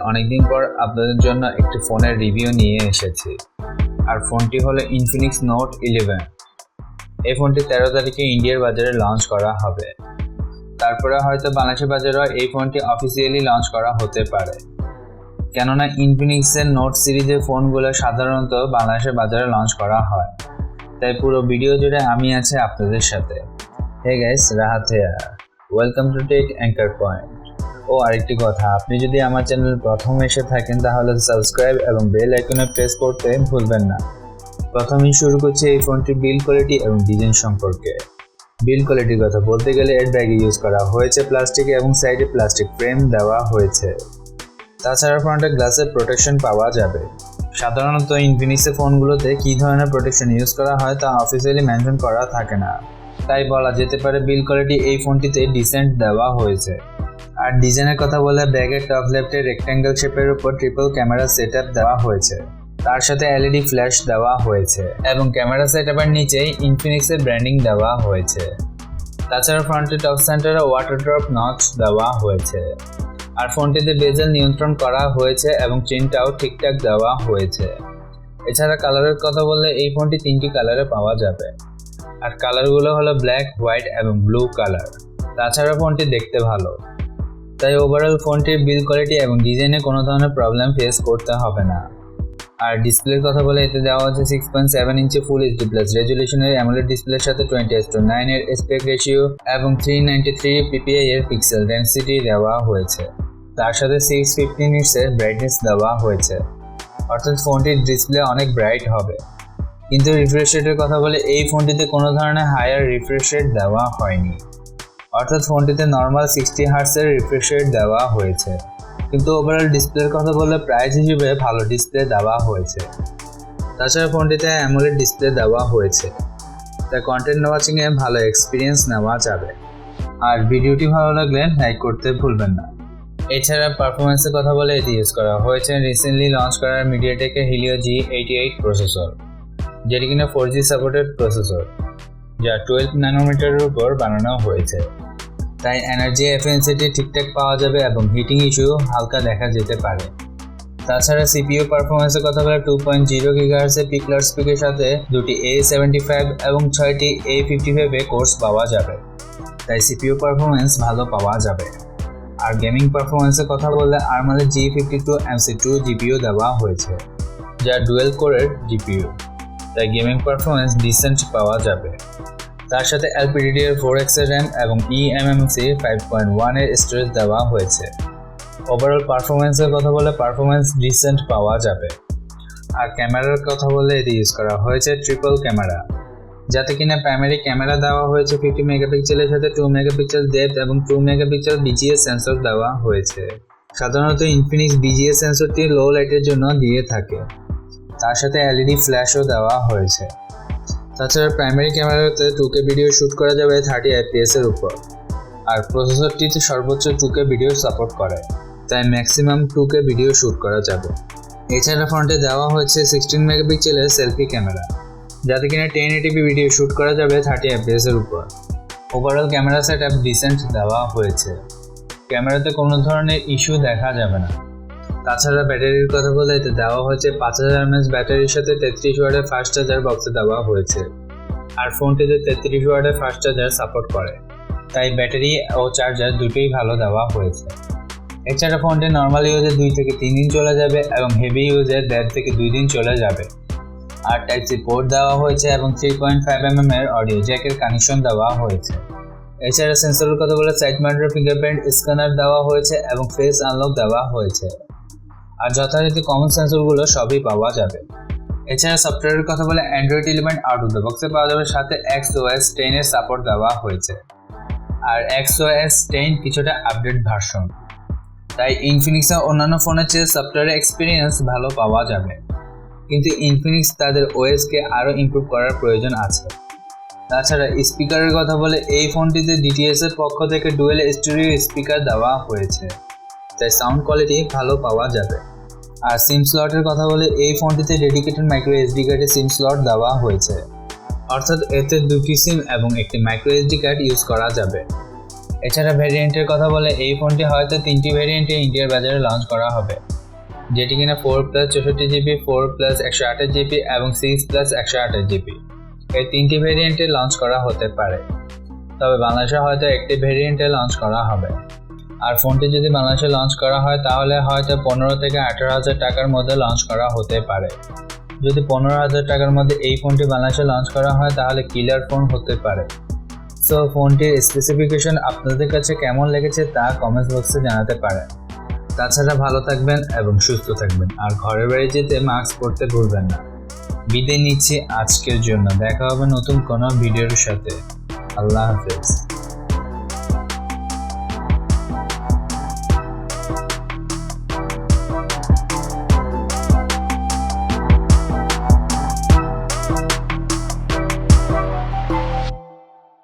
অনেকদিন পর আপনাদের জন্য একটি ফোনের রিভিউ নিয়ে এসেছি। আর ফোনটি হলো Infinix Note 11। এই ফোনটি 13 তারিখে ইন্ডিয়ার বাজারে লঞ্চ করা হবে। তারপরে হয়তো বাংলাদেশের বাজারেও এই ফোনটি অফিসিয়ালি লঞ্চ করা হতে পারে, কেননা ইনফিনিক্সের নোট সিরিজের ফোনগুলো সাধারণত বাংলাদেশের বাজারে লঞ্চ করা হয়। তাই পুরো ভিডিও জুড়ে আমি আছি আপনাদের সাথে। Hey guys, Rahat here, welcome to tech anchor point. আরেকটি কথা, আপনি যদি আমার চ্যানেল প্রথম এসে থাকেন তাহলে সাবস্ক্রাইব এবং বেল আইকনে প্রেস করতে ভুলবেন না। প্রথমেই শুরু করছি এই ফোনটির বিল্ড কোয়ালিটি এবং ডিজাইন সম্পর্কে। বিল্ড কোয়ালিটির কথা বলতে গেলে এর ব্যাগে ইউজ করা হয়েছে প্লাস্টিক এবং সাইডে প্লাস্টিক ফ্রেম দেওয়া হয়েছে। তাছাড়া ফ্রন্টে গ্লাসের প্রোটেকশন পাওয়া যাবে। সাধারণত ইনফিনিক্সের ফোনগুলোতে কী ধরনের প্রোটেকশন ইউজ করা হয় তা অফিসিয়ালি মেনশন করা থাকে না, তাই বলা যেতে পারে বিল্ড কোয়ালিটি এই ফোনটিতে ডিসেন্ট দেওয়া হয়েছে। আর ডিজাইনের কথা বলে ব্যাগের টপ লেফটে রেক্ট্যাঙ্গেল শেপের উপর ট্রিপল ক্যামেরা সেটআপ দেওয়া হয়েছে, তার সাথে এলইডি ফ্ল্যাশ দেওয়া হয়েছে এবং ক্যামেরা সেটআপের নিচেই ইনফিনিক্সের ব্র্যান্ডিং দেওয়া হয়েছে। তাছাড়া ফ্রন্টে টপ সেন্টারে ওয়াটার ড্রপ নচ দেওয়া হয়েছে। আর ফোনটিতে বেজেল নিয়ন্ত্রণ করা হয়েছে এবং চেনটাও ঠিকঠাক দেওয়া হয়েছে। এছাড়া কালারের কথা বললে এই ফোনটি 3টি কালারে পাওয়া যাবে, আর কালারগুলো হলো ব্ল্যাক, হোয়াইট এবং ব্লু কালার। তাছাড়া ফোনটি দেখতে ভালো, তাই ওভারঅল ফোনটির বিল্ড কোয়ালিটি এবং ডিজাইনে কোনো ধরনের প্রবলেম ফেস করতে হবে না। আর ডিসপ্লের কথা বলে এতে দেওয়া হচ্ছে 6.7 ইঞ্চি ফুল এইচডি প্লাস রেজুলেশনের অ্যামোলেড ডিসপ্লের সাথে 20:9 এর অ্যাসপেক্ট রেশিও এবং 393 ppi এর পিক্সেল ডেনসিটি দেওয়া হয়েছে। তার সাথে 650 নিটসের ব্রাইটনেস দেওয়া হয়েছে, অর্থাৎ ফোনটির ডিসপ্লে অনেক ব্রাইট হবে। কিন্তু রিফ্রেশ রেটের কথা বলে এই ফোনটিতে কোনো ধরনের হায়ার রিফ্রেশ রেট দেওয়া হয়নি, অর্থাৎ ফোনটিতে নর্মাল 60 হার্টজের রিফ্রেশ রেট দেওয়া হয়েছে। কিন্তু ওভারঅল ডিসপ্লের কথা বললে প্রাইস হিসেবে ভালো ডিসপ্লে দেওয়া হয়েছে। তাছাড়া ফোনটিতে অ্যামোলেড ডিসপ্লে দেওয়া হয়েছে, তাই কন্টেন্ট ওয়াচিংয়ে ভালো এক্সপিরিয়েন্স নেওয়া যাবে। আর ভিডিওটি ভালো লাগলে লাইক করতে ভুলবেন না। এছাড়া পারফরমেন্সের কথা বলে এটি ইউজ করা হয়েছে রিসেন্টলি লঞ্চ করা MediaTek Helio G88 প্রসেসর, যেটি কিনা 4G সাপোর্টেড প্রসেসর, যা 12 ন্যানোমিটারের উপর বানানো হয়েছে। তাই এনার্জি এফিসিয়েন্সি ঠিকঠাক পাওয়া যাবে এবং হিটিং ইস্যু হালকা দেখা যেতে পারে। তাছাড়া সিপিইউ পারফরমেন্সের কথা বলে 2.0 GHz এর পিক লাউড স্পিকের সাথে 2টি A75 এবং 6টি A55 এ কোর্স পাওয়া যাবে, তাই সিপিইউ পারফরমেন্স ভালো পাওয়া যাবে। আর গেমিং পারফরমেন্সের কথা বললে ARM G52 MC2 GPU দেওয়া হয়েছে, যা ডুয়েল কোরের GPU, তাই গেমিং পারফরমেন্স ডিসেন্ট পাওয়া যাবে। তার সাথে LPDDR4X এর RAM এবং eMMC 5.1 এর স্টোরেজ দেওয়া হয়েছে। ওভারঅল পারফরমেন্সের কথা বলে পারফরমেন্স ডিসেন্ট পাওয়া যাবে। আর ক্যামেরার কথা বলে এটি ইউজ করা হয়েছে ট্রিপল ক্যামেরা, যাতে কিনা প্রাইমারি ক্যামেরা দেওয়া হয়েছে 50 মেগাপিক্সেলের সাথে 2 মেগাপিক্সেল ডেপথ এবং 2 মেগাপিক্সেল BGA সেন্সর দেওয়া হয়েছে। সাধারণত ইনফিনিক্স BGA সেন্সরটি লো লাইটের জন্য দিয়ে থাকে, তার সাথে এলইডি ফ্ল্যাশও দেওয়া হয়েছে। তাছাড়া প্রাইমারি ক্যামেরাতে 2K ভিডিও শ্যুট করা যাবে 30 fps এর উপর, আর প্রসেসরটিতে সর্বোচ্চ 2K ভিডিও সাপোর্ট করে, তাই ম্যাক্সিমাম 2K ভিডিও শ্যুট করা যাবে। এছাড়া ফ্রন্টে দেওয়া হয়েছে 16 মেগাপিক্সেলের সেলফি ক্যামেরা, যাতে কিনা 1080p ভিডিও শ্যুট করা যাবে 30 fps এর উপর। ওভারঅল ক্যামেরা সেটআপ ডিসেন্ট দেওয়া হয়েছে, ক্যামেরাতে কোনো ধরনের ইস্যু দেখা যাবে না। তাছাড়া ব্যাটারির কথা বলে এতে দেওয়া হয়েছে 5000 mAh ব্যাটারির সাথে 33 ওয়াটের ফাস্ট চার্জার বক্সে দেওয়া হয়েছে। আর ফোনটিতে 33 ওয়াটের ফাস্ট চার্জার সাপোর্ট করে, তাই ব্যাটারি ও চার্জার দুটোই ভালো দেওয়া হয়েছে। এছাড়া ফোনটি নর্মাল ইউজে 2 থেকে 3 দিন চলে যাবে এবং হেভি ইউজে 1.5 থেকে 2 দিন চলে যাবে। আর টাইপ-সি পোর্ট দেওয়া হয়েছে এবং 3.5mm এর অডিও জ্যাকের কানেকশন দেওয়া হয়েছে। এছাড়া সেন্সরের কথা বলে সাইড মাউন্টেড ফিঙ্গারপ্রিন্ট স্ক্যানার দেওয়া হয়েছে এবং ফেস আনলক দেওয়া হয়েছে। আর যথারীতি কমন সেন্সরগুলো সবই পাওয়া যাবে। এছাড়া সফটওয়্যারের কথা বলে Android 11 আউট অফ দ্য বক্সে পাওয়া যাবে, সাথে XOS 10 এর সাপোর্ট দেওয়া হয়েছে। আর XOS 10 কিছুটা আপডেট ভার্সন, তাই ইনফিনিক্সের অন্যান্য ফোনের চেয়ে সফটওয়্যারের এক্সপিরিয়েন্স ভালো পাওয়া যাবে। কিন্তু ইনফিনিক্স তাদের ওএসকে আরও ইমপ্রুভ করার প্রয়োজন আছে। তাছাড়া স্পিকারের কথা বলে এই ফোনটিতে DTS এর পক্ষ থেকে ডুয়েল স্টেরিও স্পিকার দেওয়া হয়েছে, তাই সাউন্ড কোয়ালিটি ভালো পাওয়া যাবে। আর সিম স্লটের কথা বলে এই ফোনটিতে ডেডিকেটেড মাইক্রো এসডি কার্ডের সিম স্লট দেওয়া হয়েছে, অর্থাৎ এতে 2টি সিম এবং একটি মাইক্রো এসডি কার্ড ইউজ করা যাবে। এছাড়া ভ্যারিয়েন্টের কথা বলে এই ফোনটি হয়তো 3টি ভ্যারিয়েন্টে ইন্ডিয়ার বাজারে লঞ্চ করা হবে, যেটি কিনা 4+64GB, 4+128GB এবং 6+128GB। এই 3টি ভ্যারিয়েন্টে লঞ্চ করা হতে পারে, তবে বাংলাদেশে হয়তো একটি ভ্যারিয়েন্টে লঞ্চ করা হবে। আর ফোনটি যদি বাংলাদেশে লঞ্চ করা হয় তাহলে হয়তো 15 থেকে 18,000 টাকার মধ্যে লঞ্চ করা হতে পারে। যদি 15,000 টাকার মধ্যে এই ফোনটি বাংলাদেশে লঞ্চ করা হয় তাহলে কিলার ফোন হতে পারে। সো ফোনটির স্পেসিফিকেশন আপনাদের কাছে কেমন লেগেছে তা কমেন্ট বক্সে জানাতে পারেন। তাছাড়া ভালো থাকবেন এবং সুস্থ থাকবেন, আর ঘরের বাড়ি যেতে মাস্ক পরতে ভুলবেন না। বিদায় নিচ্ছি আজকের জন্য, দেখা হবে নতুন কোনো ভিডিওর সাথে। আল্লাহ হাফেজ।